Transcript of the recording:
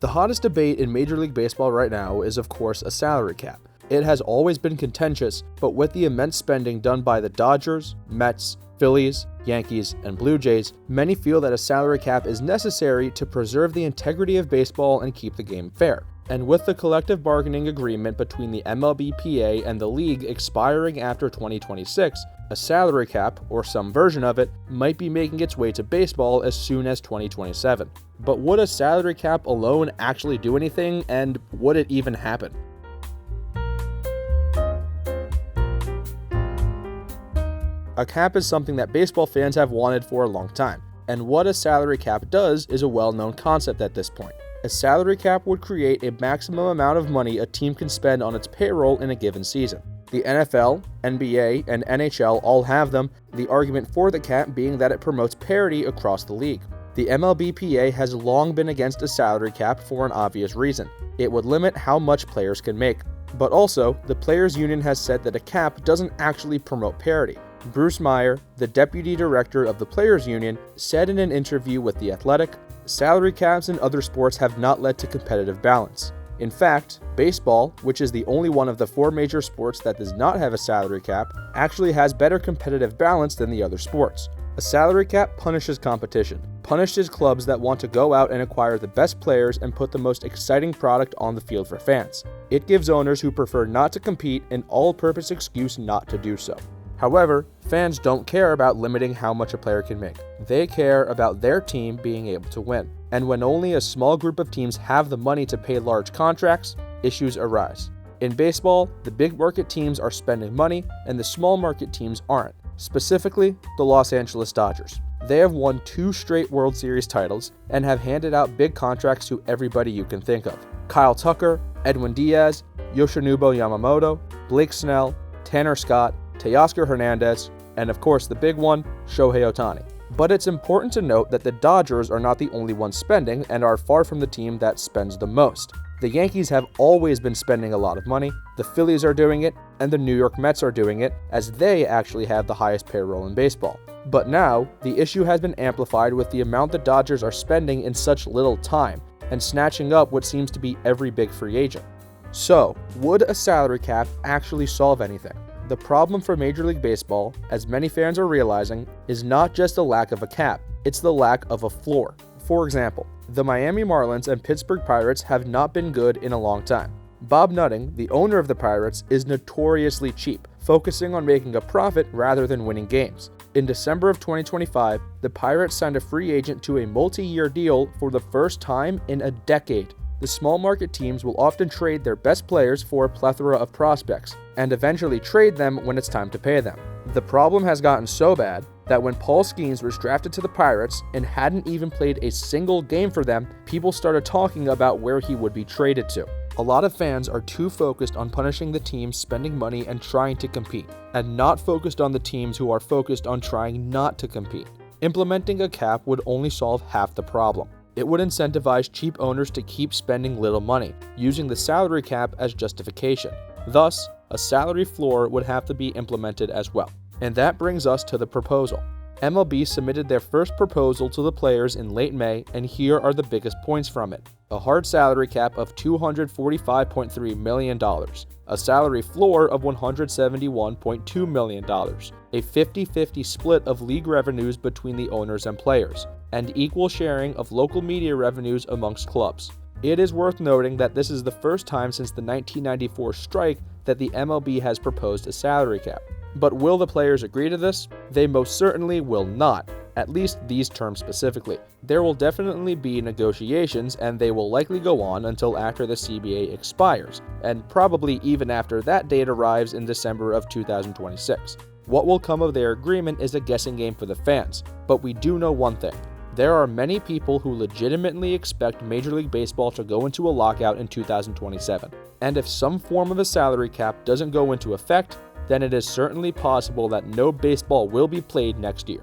The hottest debate in Major League Baseball right now is, of course, a salary cap. It has always been contentious, but with the immense spending done by the Dodgers, Mets, Phillies, Yankees, and Blue Jays, many feel that a salary cap is necessary to preserve the integrity of baseball and keep the game fair. And with the collective bargaining agreement between the MLBPA and the league expiring after 2026, a salary cap, or some version of it, might be making its way to baseball as soon as 2027. But would a salary cap alone actually do anything, and would it even happen? A cap is something that baseball fans have wanted for a long time, and what a salary cap does is a well-known concept at this point. A salary cap would create a maximum amount of money a team can spend on its payroll in a given season. The NFL, NBA, and NHL all have them, the argument for the cap being that it promotes parity across the league. The MLBPA has long been against a salary cap for an obvious reason. It would limit how much players can make. But also, the Players Union has said that a cap doesn't actually promote parity. Bruce Meyer, the deputy director of the Players Union, said in an interview with The Athletic, "Salary caps in other sports have not led to competitive balance. In fact, baseball, which is the only one of the four major sports that does not have a salary cap, actually has better competitive balance than the other sports. A salary cap punishes competition, punishes clubs that want to go out and acquire the best players and put the most exciting product on the field for fans. It gives owners who prefer not to compete an all-purpose excuse not to do so." However, fans don't care about limiting how much a player can make. They care about their team being able to win. And when only a small group of teams have the money to pay large contracts, issues arise. In baseball, the big market teams are spending money and the small market teams aren't. Specifically, the Los Angeles Dodgers. They have won 2 straight World Series titles and have handed out big contracts to everybody you can think of. Kyle Tucker, Edwin Diaz, Yoshinobu Yamamoto, Blake Snell, Tanner Scott, Teoscar Hernandez, and of course the big one, Shohei Ohtani. But it's important to note that the Dodgers are not the only ones spending and are far from the team that spends the most. The Yankees have always been spending a lot of money, the Phillies are doing it, and the New York Mets are doing it, as they actually have the highest payroll in baseball. But now, the issue has been amplified with the amount the Dodgers are spending in such little time, and snatching up what seems to be every big free agent. So, would a salary cap actually solve anything? The problem for Major League Baseball, as many fans are realizing, is not just the lack of a cap, it's the lack of a floor. For example, the Miami Marlins and Pittsburgh Pirates have not been good in a long time. Bob Nutting, the owner of the Pirates, is notoriously cheap, focusing on making a profit rather than winning games. In December of 2025, the Pirates signed a free agent to a multi-year deal for the first time in a decade. The small market teams will often trade their best players for a plethora of prospects, and eventually trade them when it's time to pay them. The problem has gotten so bad that when Paul Skeens was drafted to the Pirates and hadn't even played a single game for them, people started talking about where he would be traded to. A lot of fans are too focused on punishing the teams spending money and trying to compete, and not focused on the teams who are focused on trying not to compete. Implementing a cap would only solve half the problem. It would incentivize cheap owners to keep spending little money, using the salary cap as justification. Thus, a salary floor would have to be implemented as well. And that brings us to the proposal. MLB submitted their first proposal to the players in late May, and here are the biggest points from it. A hard salary cap of $245.3 million, a salary floor of $171.2 million, a 50-50 split of league revenues between the owners and players, and equal sharing of local media revenues amongst clubs. It is worth noting that this is the first time since the 1994 strike that the MLB has proposed a salary cap. But will the players agree to this? They most certainly will not, at least these terms specifically. There will definitely be negotiations, and they will likely go on until after the CBA expires, and probably even after that date arrives in December of 2026. What will come of their agreement is a guessing game for the fans, but we do know one thing. There are many people who legitimately expect Major League Baseball to go into a lockout in 2027, and if some form of a salary cap doesn't go into effect, then it is certainly possible that no baseball will be played next year.